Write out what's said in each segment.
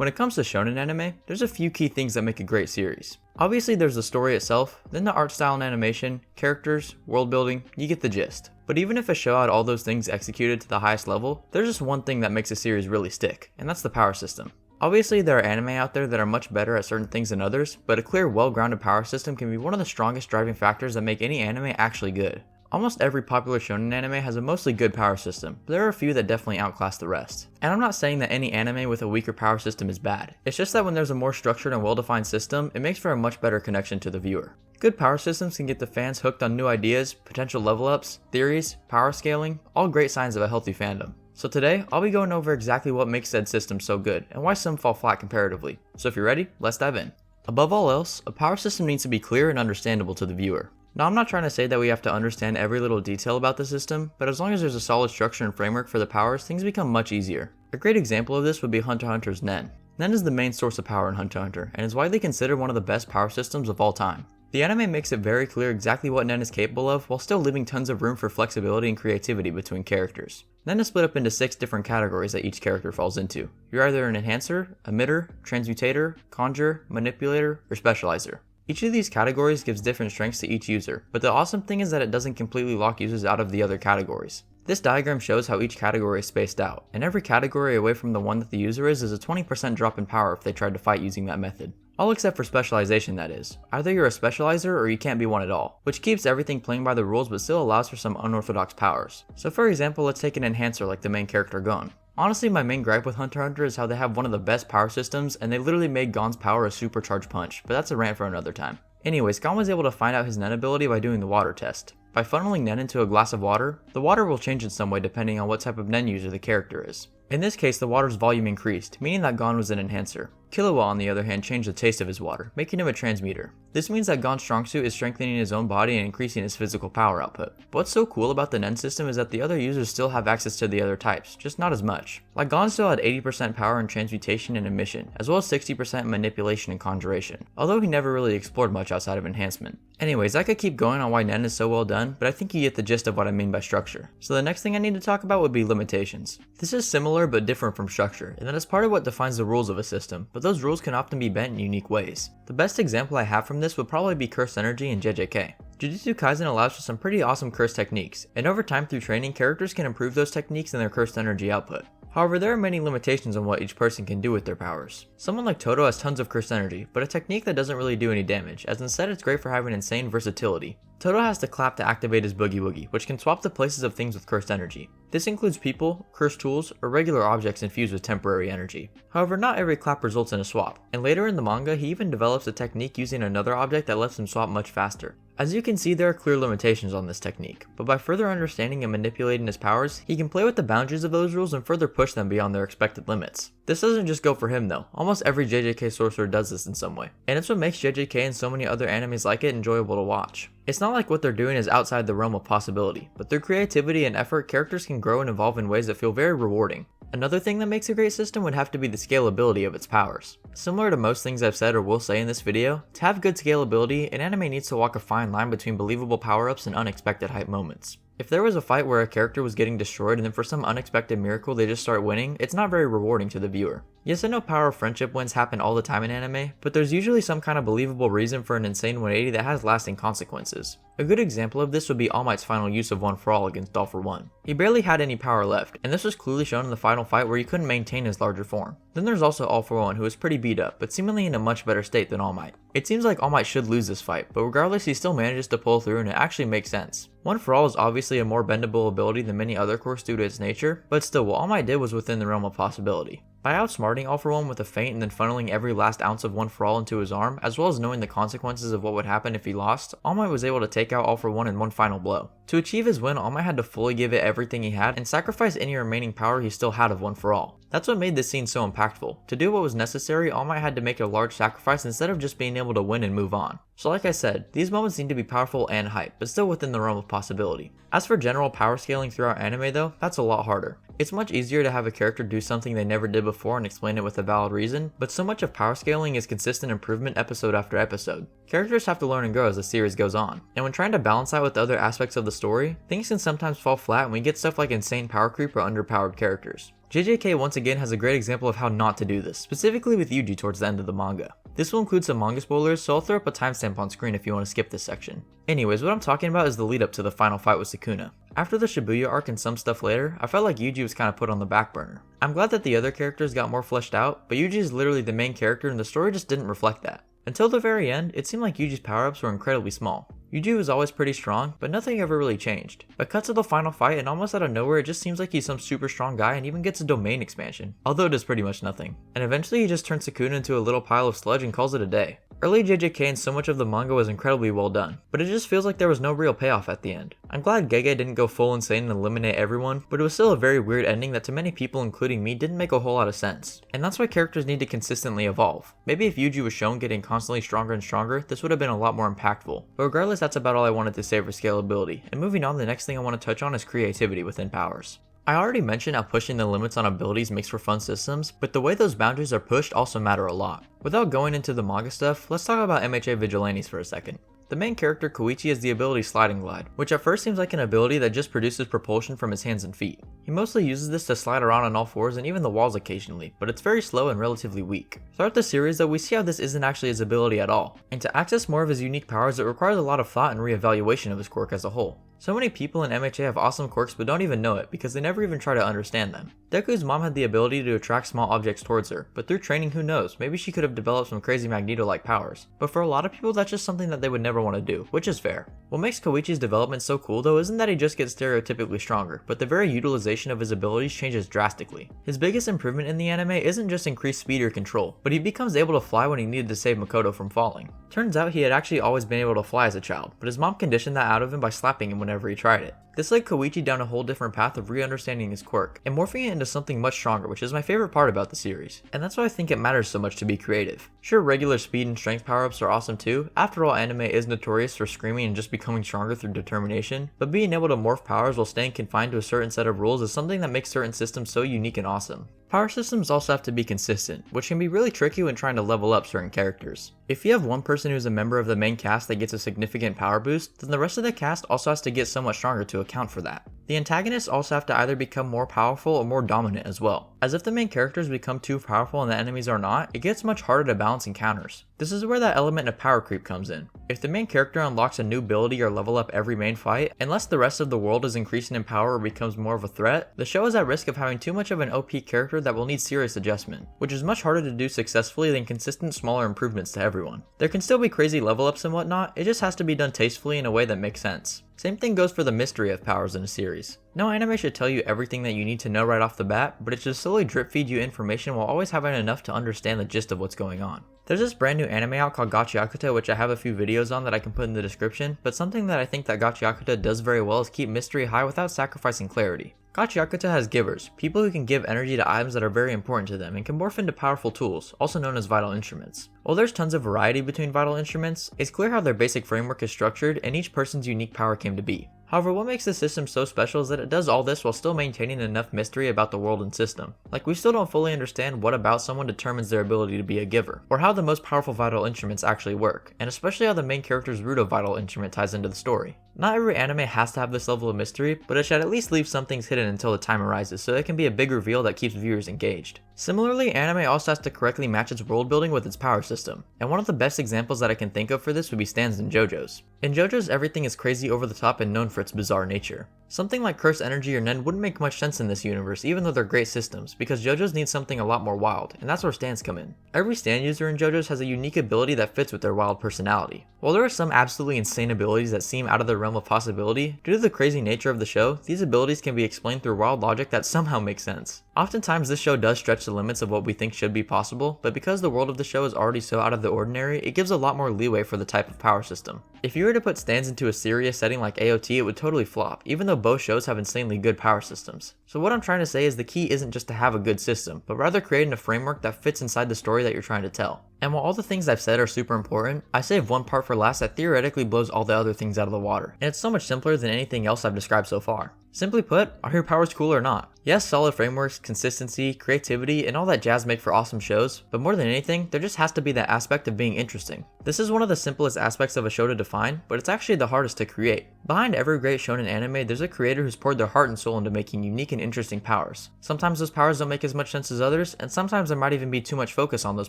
When it comes to shonen anime, there's a few key things that make a great series. Obviously there's the story itself, then the art style and animation, characters, world building, you get the gist. But even if a show had all those things executed to the highest level, there's just one thing that makes a series really stick, and that's the power system. Obviously there are anime out there that are much better at certain things than others, but a clear, well-grounded power system can be one of the strongest driving factors that make any anime actually good. Almost every popular shonen anime has a mostly good power system, but there are a few that definitely outclass the rest. And I'm not saying that any anime with a weaker power system is bad, it's just that when there's a more structured and well-defined system, it makes for a much better connection to the viewer. Good power systems can get the fans hooked on new ideas, potential level ups, theories, power scaling, all great signs of a healthy fandom. So today, I'll be going over exactly what makes said system so good, and why some fall flat comparatively. So if you're ready, let's dive in. Above all else, a power system needs to be clear and understandable to the viewer. Now I'm not trying to say that we have to understand every little detail about the system, but as long as there's a solid structure and framework for the powers, things become much easier. A great example of this would be Hunter x Hunter's Nen. Nen is the main source of power in Hunter x Hunter, and is widely considered one of the best power systems of all time. The anime makes it very clear exactly what Nen is capable of, while still leaving tons of room for flexibility and creativity between characters. Nen is split up into 6 different categories that each character falls into. You're either an enhancer, emitter, transmutator, conjurer, manipulator, or specializer. Each of these categories gives different strengths to each user, but the awesome thing is that it doesn't completely lock users out of the other categories. This diagram shows how each category is spaced out, and every category away from the one that the user is a 20% drop in power if they tried to fight using that method. All except for specialization, that is. Either you're a specializer or you can't be one at all, which keeps everything playing by the rules but still allows for some unorthodox powers. So for example, let's take an enhancer like the main character Gon. Honestly, my main gripe with Hunter x Hunter is how they have one of the best power systems and they literally made Gon's power a supercharged punch, but that's a rant for another time. Anyways, Gon was able to find out his Nen ability by doing the water test. By funneling Nen into a glass of water, the water will change in some way depending on what type of Nen user the character is. In this case, the water's volume increased, meaning that Gon was an enhancer. Killua on the other hand changed the taste of his water, making him a transmuter. This means that Gon's strong suit is strengthening his own body and increasing his physical power output. But what's so cool about the Nen system is that the other users still have access to the other types, just not as much. Like Gon still had 80% power in transmutation and emission, as well as 60% in manipulation and conjuration, although he never really explored much outside of enhancement. Anyways, I could keep going on why Nen is so well done, but I think you get the gist of what I mean by structure. So the next thing I need to talk about would be limitations. This is similar but different from structure, and that is part of what defines the rules of a system, but those rules can often be bent in unique ways. The best example I have from this would probably be Cursed Energy in JJK. Jujitsu Kaisen allows for some pretty awesome curse techniques, and over time through training, characters can improve those techniques and their cursed energy output. However, there are many limitations on what each person can do with their powers. Someone like Todo has tons of cursed energy, but a technique that doesn't really do any damage, as instead it's great for having insane versatility. Todo has to clap to activate his boogie woogie, which can swap the places of things with cursed energy. This includes people, cursed tools, or regular objects infused with temporary energy. However, not every clap results in a swap, and later in the manga he even develops a technique using another object that lets him swap much faster. As you can see, there are clear limitations on this technique, but by further understanding and manipulating his powers, he can play with the boundaries of those rules and further push them beyond their expected limits. This doesn't just go for him though, almost every JJK sorcerer does this in some way, and it's what makes JJK and so many other animes like it enjoyable to watch. It's not like what they're doing is outside the realm of possibility, but through creativity and effort, characters can grow and evolve in ways that feel very rewarding. Another thing that makes a great system would have to be the scalability of its powers. Similar to most things I've said or will say in this video, to have good scalability, an anime needs to walk a fine line between believable power-ups and unexpected hype moments. If there was a fight where a character was getting destroyed and then for some unexpected miracle they just start winning, it's not very rewarding to the viewer. Yes, I know power of friendship wins happen all the time in anime, but there's usually some kind of believable reason for an insane 180 that has lasting consequences. A good example of this would be All Might's final use of One for All against All for One. He barely had any power left, and this was clearly shown in the final fight where he couldn't maintain his larger form. Then there's also All for One, who is pretty beat up, but seemingly in a much better state than All Might. It seems like All Might should lose this fight, but regardless he still manages to pull through and it actually makes sense. One for All is obviously a more bendable ability than many other quirks due to its nature, but still what All Might did was within the realm of possibility. By outsmarting All for One with a feint and then funneling every last ounce of One for All into his arm, as well as knowing the consequences of what would happen if he lost, All Might was able to take out All for One in one final blow. To achieve his win, All Might had to fully give it everything he had and sacrifice any remaining power he still had of One for All. That's what made this scene so impactful. To do what was necessary, All Might had to make a large sacrifice instead of just being able to win and move on. So like I said, these moments need to be powerful and hype, but still within the realm of possibility. As for general power scaling throughout anime though, that's a lot harder. It's much easier to have a character do something they never did before and explain it with a valid reason, but so much of power scaling is consistent improvement episode after episode. Characters have to learn and grow as the series goes on, and when trying to balance that with other aspects of the story, things can sometimes fall flat and we get stuff like insane power creep or underpowered characters. JJK once again has a great example of how not to do this, specifically with Yuji towards the end of the manga. This will include some manga spoilers, so I'll throw up a timestamp on screen if you want to skip this section. Anyways, what I'm talking about is the lead up to the final fight with Sukuna. After the Shibuya arc and some stuff later, I felt like Yuji was kind of put on the back burner. I'm glad that the other characters got more fleshed out, but Yuji is literally the main character and the story just didn't reflect that. Until the very end, it seemed like Yuji's power-ups were incredibly small. Yuji was always pretty strong, but nothing ever really changed. But cut to the final fight and almost out of nowhere it just seems like he's some super strong guy and even gets a domain expansion, although it does pretty much nothing. And eventually he just turns Sukuna into a little pile of sludge and calls it a day. Early JJK and so much of the manga was incredibly well done, but it just feels like there was no real payoff at the end. I'm glad Gege didn't go full insane and eliminate everyone, but it was still a very weird ending that to many people including me didn't make a whole lot of sense. And that's why characters need to consistently evolve. Maybe if Yuji was shown getting constantly stronger and stronger, this would have been a lot more impactful. But regardless, that's about all I wanted to say for scalability, and moving on, the next thing I want to touch on is creativity within powers. I already mentioned how pushing the limits on abilities makes for fun systems, but the way those boundaries are pushed also matter a lot. Without going into the manga stuff, let's talk about MHA Vigilantes for a second. The main character Koichi has the ability Sliding Glide, which at first seems like an ability that just produces propulsion from his hands and feet. He mostly uses this to slide around on all fours and even the walls occasionally, but it's very slow and relatively weak. Throughout the series though, we see how this isn't actually his ability at all, and to access more of his unique powers it requires a lot of thought and reevaluation of his quirk as a whole. So many people in MHA have awesome quirks but don't even know it because they never even try to understand them. Deku's mom had the ability to attract small objects towards her, but through training who knows, maybe she could have developed some crazy Magneto-like powers. But for a lot of people that's just something that they would never want to do, which is fair. What makes Koichi's development so cool though isn't that he just gets stereotypically stronger, but the very utilization of his abilities changes drastically. His biggest improvement in the anime isn't just increased speed or control, but he becomes able to fly when he needed to save Makoto from falling. Turns out he had actually always been able to fly as a child, but his mom conditioned that out of him by slapping him whenever he tried it. This led Koichi down a whole different path of re-understanding his quirk, and morphing it into something much stronger, which is my favorite part about the series. And that's why I think it matters so much to be creative. Sure, regular speed and strength power-ups are awesome too, after all anime is notorious for screaming and just becoming stronger through determination, but being able to morph powers while staying confined to a certain set of rules is something that makes certain systems so unique and awesome. Power systems also have to be consistent, which can be really tricky when trying to level up certain characters. If you have one person who's a member of the main cast that gets a significant power boost, then the rest of the cast also has to get somewhat stronger to account for that. The antagonists also have to either become more powerful or more dominant as well, as if the main characters become too powerful and the enemies are not, it gets much harder to balance encounters. This is where that element of power creep comes in. If the main character unlocks a new ability or level up every main fight, unless the rest of the world is increasing in power or becomes more of a threat, the show is at risk of having too much of an OP character that will need serious adjustment, which is much harder to do successfully than consistent smaller improvements to everyone. There can still be crazy level ups and whatnot, it just has to be done tastefully in a way that makes sense. Same thing goes for the mystery of powers in a series. No anime should tell you everything that you need to know right off the bat, but it should slowly drip feed you information while always having enough to understand the gist of what's going on. There's this brand new anime out called Gachiakuta, which I have a few videos on that I can put in the description, but something that I think that Gachiakuta does very well is keep mystery high without sacrificing clarity. Gachiakuta has givers, people who can give energy to items that are very important to them and can morph into powerful tools, also known as vital instruments. While there's tons of variety between vital instruments, it's clear how their basic framework is structured and each person's unique power came to be. However, what makes the system so special is that it does all this while still maintaining enough mystery about the world and system. Like, we still don't fully understand what about someone determines their ability to be a giver, or how the most powerful vital instruments actually work, and especially how the main character's root of vital instrument ties into the story. Not every anime has to have this level of mystery, but it should at least leave some things hidden until the time arises so it can be a big reveal that keeps viewers engaged. Similarly, anime also has to correctly match its world building with its power system, and one of the best examples that I can think of for this would be stands in JoJo's. In JoJo's, everything is crazy over the top and known for its bizarre nature. Something like Curse Energy or Nen wouldn't make much sense in this universe even though they're great systems, because JoJo's need something a lot more wild, and that's where stands come in. Every stand user in JoJo's has a unique ability that fits with their wild personality. While there are some absolutely insane abilities that seem out of the realm of possibility, due to the crazy nature of the show, these abilities can be explained through wild logic that somehow makes sense. Oftentimes this show does stretch the limits of what we think should be possible, but because the world of the show is already so out of the ordinary, it gives a lot more leeway for the type of power system. If you were to put stands into a serious setting like AOT, it would totally flop, even though both shows have insanely good power systems. So what I'm trying to say is the key isn't just to have a good system, but rather creating a framework that fits inside the story that you're trying to tell. And while all the things I've said are super important, I saved one part for last that theoretically blows all the other things out of the water, and it's so much simpler than anything else I've described so far. Simply put, are your powers cool or not? Yes, solid frameworks, consistency, creativity, and all that jazz make for awesome shows, but more than anything, there just has to be that aspect of being interesting. This is one of the simplest aspects of a show to define, but it's actually the hardest to create. Behind every great shonen anime, there's a creator who's poured their heart and soul into making unique and interesting powers. Sometimes those powers don't make as much sense as others, and sometimes there might even be too much focus on those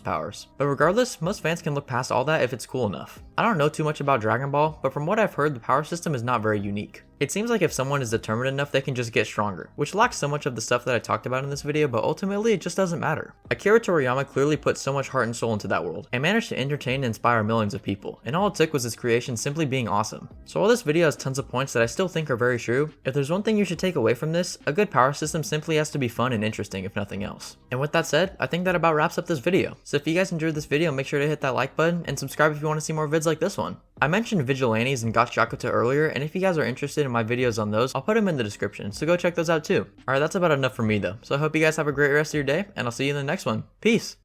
powers. But regardless, most fans can look past all that if it's cool enough. I don't know too much about Dragon Ball, but from what I've heard, the power system is not very unique. It seems like if someone is determined enough, they can just get stronger, which lacks so much of the stuff that I talked about in this video, but ultimately it just doesn't matter. Akira Toriyama clearly put so much heart and soul into that world, and managed to entertain and inspire millions of people, and all it took was his creation simply being awesome. So while this video has tons of points that I still think are very true, if there's one thing you should take away from this, a good power system simply has to be fun and interesting if nothing else. And with that said, I think that about wraps up this video. So if you guys enjoyed this video, make sure to hit that like button, and subscribe if you want to see more vids like this one. I mentioned Vigilantes and Gachakuta earlier, and if you guys are interested in my videos on those, I'll put them in the description, so go check those out too. Alright, that's about enough for me though, so I hope you guys have a great rest of your day, and I'll see you in the next one. Peace!